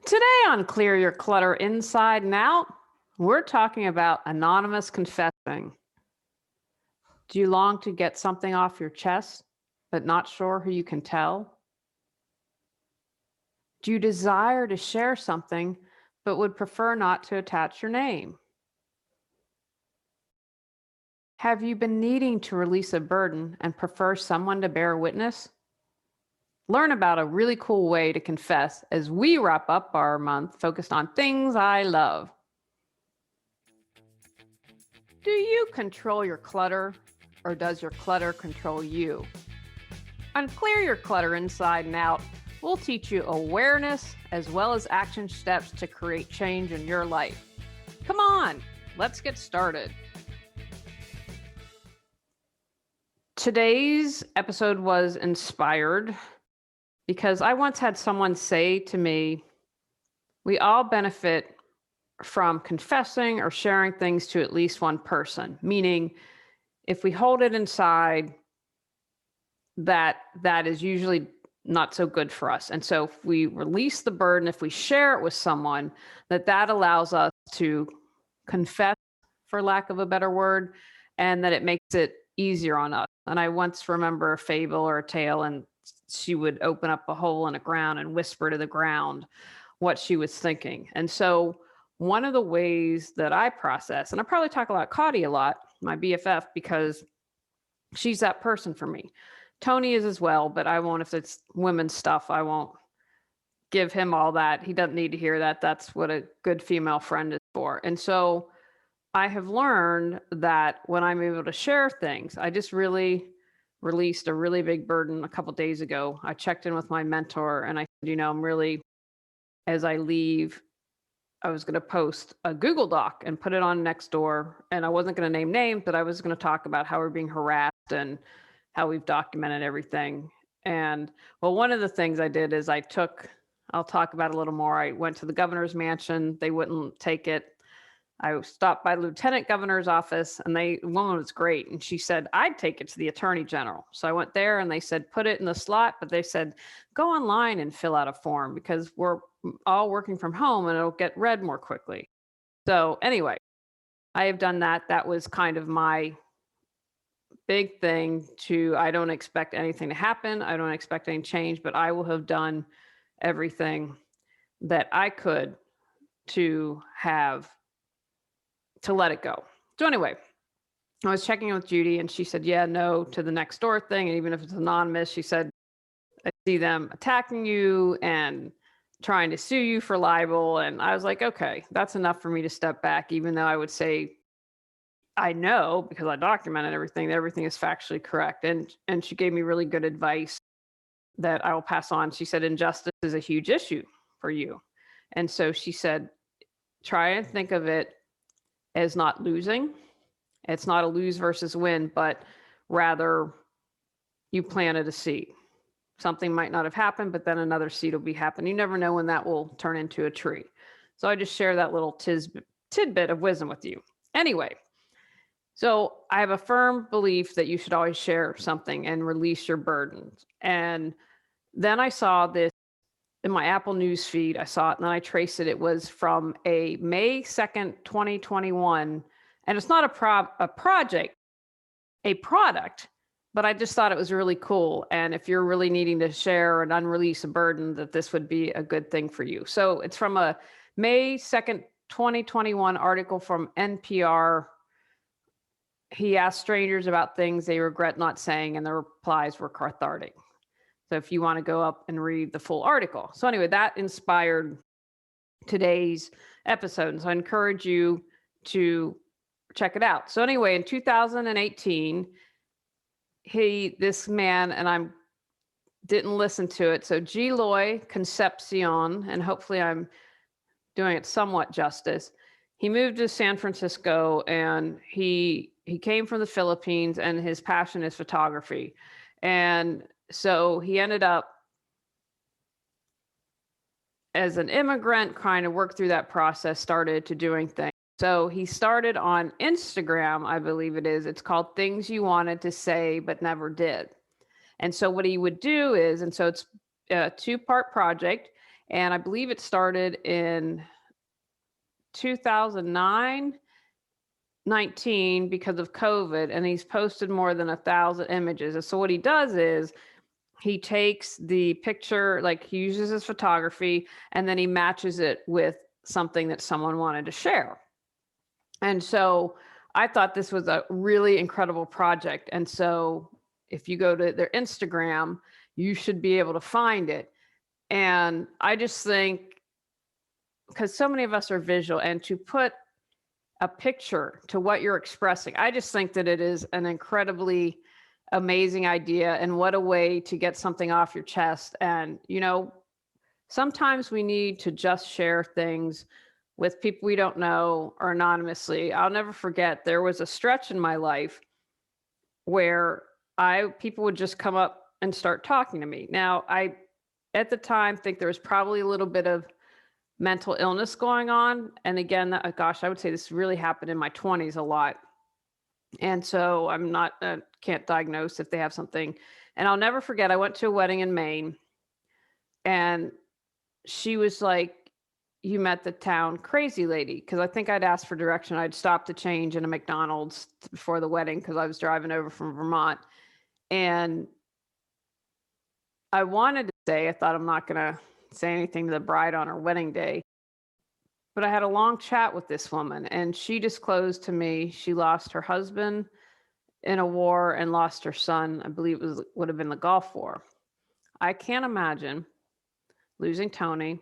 Today on Clear Your Clutter Inside and Out, we're talking about anonymous confessing. Do you long to get something off your chest, but not sure who you can tell? Do you desire to share something, but would prefer not to attach your name? Have you been needing to release a burden and prefer someone to bear witness? Learn about a really cool way to confess as we wrap up our month focused on things I love. Do you control your clutter, or does your clutter control you? On Clear Your Clutter Inside and Out, we'll teach you awareness as well as action steps to create change in your life. Come on, let's get started. Today's episode was inspired because I once had someone say to me, we all benefit from confessing or sharing things to at least one person, meaning if we hold it inside, that is usually not so good for us. And so if we release the burden, if we share it with someone, that allows us to confess, for lack of a better word, and that it makes it easier on us. And I once remember a fable or a tale, and she would open up a hole in the ground and whisper to the ground what she was thinking. And so one of the ways that I process, and I probably talk about Cotty a lot, my BFF, because she's that person for me. Tony is as well, but I won't, if it's women's stuff, I won't give him all that. He doesn't need to hear that. That's what a good female friend is for. And so I have learned that when I'm able to share things, I just really released a really big burden a couple of days ago. I checked in with my mentor and I said, I'm really, as I leave, I was going to post a Google Doc and put it on Nextdoor. And I wasn't going to name names, but I was going to talk about how we're being harassed and how we've documented everything. And well, one of the things I did is I'll talk about it a little more. I went to the governor's mansion. They wouldn't take it. I stopped by the lieutenant governor's office and the woman was great. And she said, I'd take it to the attorney general. So I went there and they said, put it in the slot, but they said, go online and fill out a form because we're all working from home and it'll get read more quickly. So anyway, I have done that. That was kind of my big thing I don't expect anything to happen. I don't expect any change, but I will have done everything that I could to let it go. So anyway, I was checking in with Judy and she said, yeah, no to the Nextdoor thing. And even if it's anonymous, she said, I see them attacking you and trying to sue you for libel. And I was like, okay, that's enough for me to step back, even though I would say, I know because I documented everything, that everything is factually correct. And she gave me really good advice that I will pass on. She said, injustice is a huge issue for you. And so she said, try and think of it as not losing. It's not a lose versus win, but rather you planted a seed. Something might not have happened, but then another seed will be happening. You never know when that will turn into a tree. So I just share that little tidbit of wisdom with you. Anyway, so I have a firm belief that you should always share something and release your burdens. And then I saw this in my Apple News feed. I saw it and then I traced it. It was from a May 2nd, 2021. And it's not a project, a product, but I just thought it was really cool. And if you're really needing to share and unrelease a burden, that this would be a good thing for you. So it's from a May 2nd, 2021 article from NPR. He asked strangers about things they regret not saying, and the replies were cathartic. So if you want to go up and read the full article. So anyway, that inspired today's episode. So I encourage you to check it out. So anyway, in 2018, this man, and I didn't listen to it. So Julie Concepcion, and hopefully I'm doing it somewhat justice. He moved to San Francisco and he came from the Philippines and his passion is photography. And so he ended up as an immigrant, kind of worked through that process, started to doing things. So he started on Instagram, I believe it is. It's called Things You Wanted to Say But Never Did. And so what he would do is, and so it's a 2-part project. And I believe it started in 2009, 19 because of COVID, and he's posted more than 1,000 images. And so what he does is he takes the picture, like he uses his photography, and then he matches it with something that someone wanted to share. And so I thought this was a really incredible project. And so if you go to their Instagram, you should be able to find it. And I just think, because so many of us are visual, and to put a picture to what you're expressing, I just think that it is an incredibly amazing idea. And what a way to get something off your chest. And, sometimes we need to just share things with people we don't know or anonymously. I'll never forget, there was a stretch in my life where people would just come up and start talking to me. Now, I at the time think there was probably a little bit of mental illness going on. And again, gosh, I would say this really happened in my 20s a lot. And so I'm not, can't diagnose if they have something. And I'll never forget, I went to a wedding in Maine, and she was like, "You met the town crazy lady." Because I think I'd asked for direction. I'd stopped to change in a McDonald's before the wedding because I was driving over from Vermont. And I wanted to say, I thought, I'm not going to say anything to the bride on her wedding day. But I had a long chat with this woman, and she disclosed to me she lost her husband in a war and lost her son. I believe would have been the Gulf War. I can't imagine losing Tony,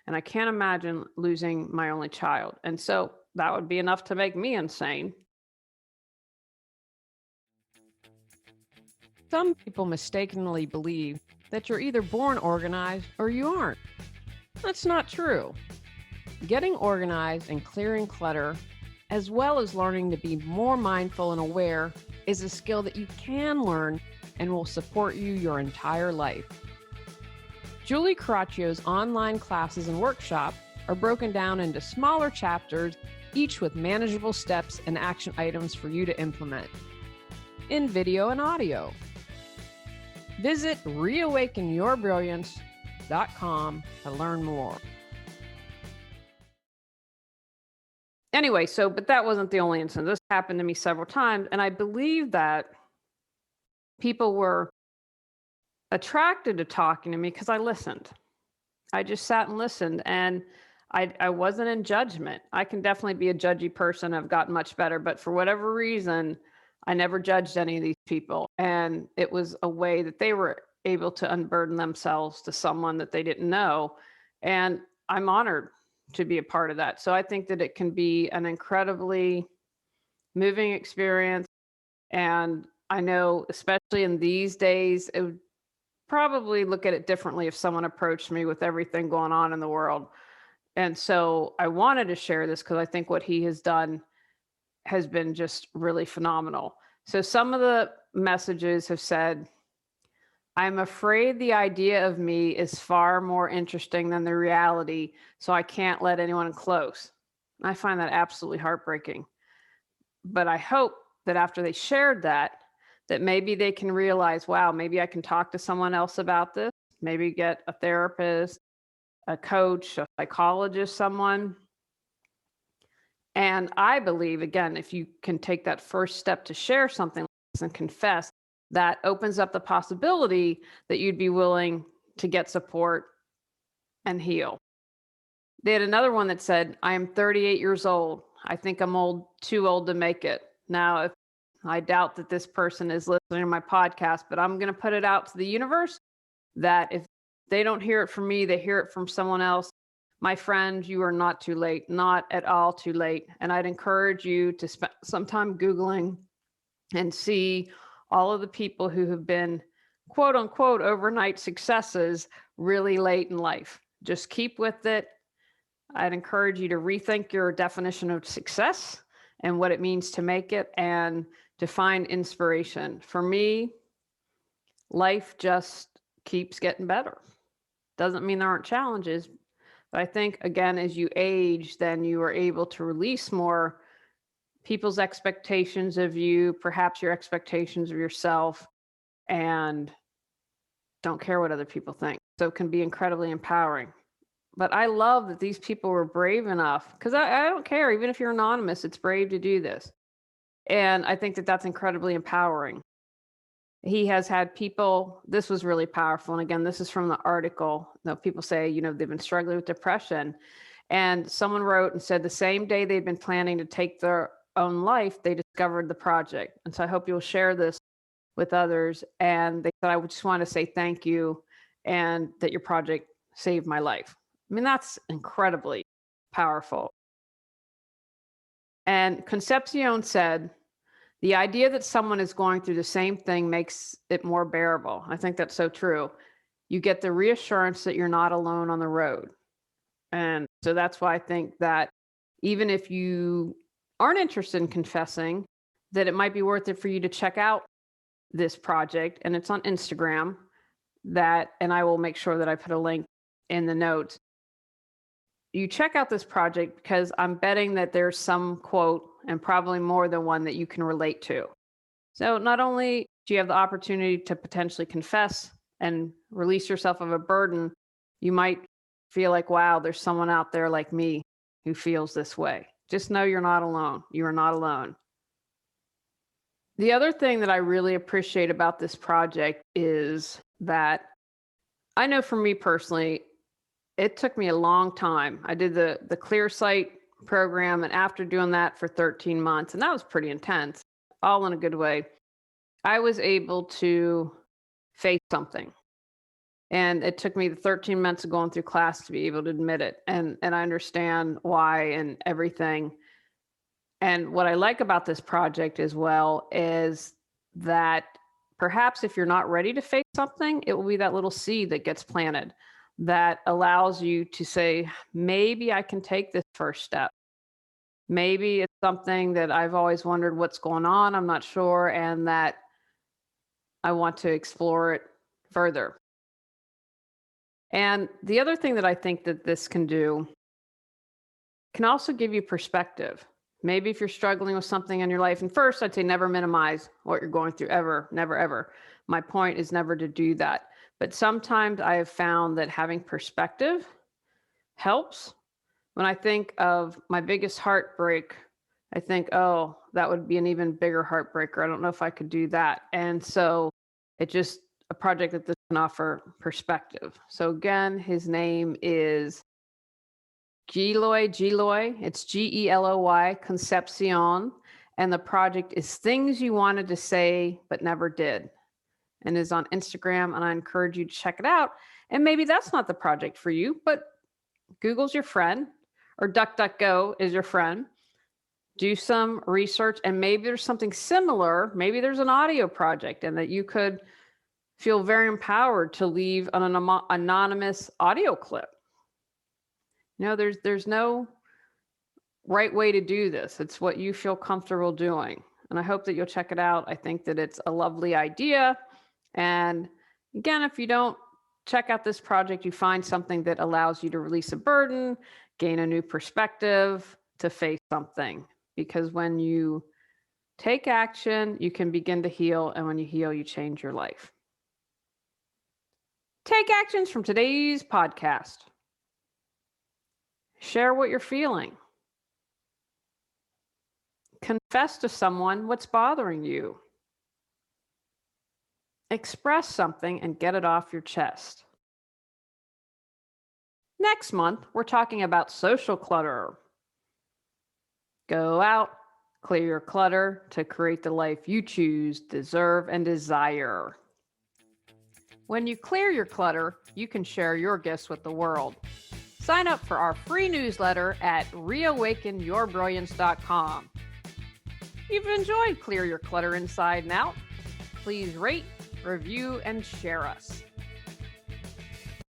and I can't imagine losing my only child. And so that would be enough to make me insane. Some people mistakenly believe that you're either born organized or you aren't. That's not true. Getting organized and clearing clutter, as well as learning to be more mindful and aware, is a skill that you can learn and will support you your entire life. Julie Coraccio's online classes and workshops are broken down into smaller chapters, each with manageable steps and action items for you to implement in video and audio. Visit reawakenyourbrilliance.com to learn more. Anyway, but that wasn't the only incident. This happened to me several times. And I believe that people were attracted to talking to me because I listened. I just sat and listened, and I wasn't in judgment. I can definitely be a judgy person. I've gotten much better, but for whatever reason, I never judged any of these people. And it was a way that they were able to unburden themselves to someone that they didn't know. And I'm honored to be a part of that. So I think that it can be an incredibly moving experience. And I know, especially in these days, it would probably look at it differently if someone approached me with everything going on in the world. And so I wanted to share this because I think what he has done has been just really phenomenal. So some of the messages have said, "I'm afraid the idea of me is far more interesting than the reality, so I can't let anyone close." I find that absolutely heartbreaking. But I hope that after they shared that maybe they can realize, wow, maybe I can talk to someone else about this, maybe get a therapist, a coach, a psychologist, someone. And I believe, again, if you can take that first step to share something like this and confess, that opens up the possibility that you'd be willing to get support and heal. They had another one that said, "I am 38 years old. I think I'm too old to make it." Now, if I doubt that this person is listening to my podcast, but I'm going to put it out to the universe that if they don't hear it from me, they hear it from someone else. My friend, you are not too late, not at all too late. And I'd encourage you to spend some time Googling and see all of the people who have been quote unquote overnight successes really late in life. Just keep with it. I'd encourage you to rethink your definition of success and what it means to make it, and to find inspiration. For me, life just keeps getting better. Doesn't mean there aren't challenges, but I think, again, as you age, then you are able to release more people's expectations of you, perhaps your expectations of yourself, and don't care what other people think. So it can be incredibly empowering. But I love that these people were brave enough, because I don't care, even if you're anonymous, it's brave to do this. And I think that that's incredibly empowering. He has had people, this was really powerful. And again, this is from the article. People say, they've been struggling with depression. And someone wrote and said the same day they'd been planning to take their own life, they discovered the project. And so I hope you'll share this with others. And they said, I would just want to say thank you and that your project saved my life. I mean, that's incredibly powerful. And Concepcion said, the idea that someone is going through the same thing makes it more bearable. I think that's so true. You get the reassurance that you're not alone on the road. And so that's why I think that even if you aren't interested in confessing, that it might be worth it for you to check out this project. And it's on Instagram, and I will make sure that I put a link in the notes. You check out this project because I'm betting that there's some quote, and probably more than one, that you can relate to. So not only do you have the opportunity to potentially confess and release yourself of a burden, you might feel like, wow, there's someone out there like me who feels this way. Just know you're not alone. You are not alone. The other thing that I really appreciate about this project is that I know for me personally, it took me a long time. I did the ClearSight program, and after doing that for 13 months, and that was pretty intense, all in a good way, I was able to face something. And it took me the 13 months of going through class to be able to admit it. And I understand why and everything. And what I like about this project as well is that perhaps if you're not ready to face something, it will be that little seed that gets planted that allows you to say, maybe I can take this first step. Maybe it's something that I've always wondered what's going on, I'm not sure, and that I want to explore it further. And the other thing that I think that this can do can also give you perspective. Maybe if you're struggling with something in your life, and first I'd say never minimize what you're going through, ever, never, ever. My point is never to do that. But sometimes I have found that having perspective helps. When I think of my biggest heartbreak, I think, oh, that would be an even bigger heartbreaker. I don't know if I could do that. And so it's just a project that this can offer perspective. So again, his name is Geloy. It's Geloy Concepcion. And the project is Things You Wanted to Say But Never Did, and is on Instagram. And I encourage you to check it out. And maybe that's not the project for you, but Google's your friend, or DuckDuckGo is your friend. Do some research, and maybe there's something similar. Maybe there's an audio project, and that you could feel very empowered to leave an anonymous audio clip. There's no right way to do this. It's what you feel comfortable doing. And I hope that you'll check it out. I think that it's a lovely idea. And again, if you don't check out this project, you find something that allows you to release a burden, gain a new perspective, to face something. Because when you take action, you can begin to heal. And when you heal, you change your life. Take actions from today's podcast. Share what you're feeling. Confess to someone what's bothering you. Express something and get it off your chest. Next month, we're talking about social clutter. Go out, clear your clutter to create the life you choose, deserve, and desire. When you clear your clutter, you can share your gifts with the world. Sign up for our free newsletter at reawakenyourbrilliance.com. If you've enjoyed Clear Your Clutter Inside and Out, please rate, review, and share us.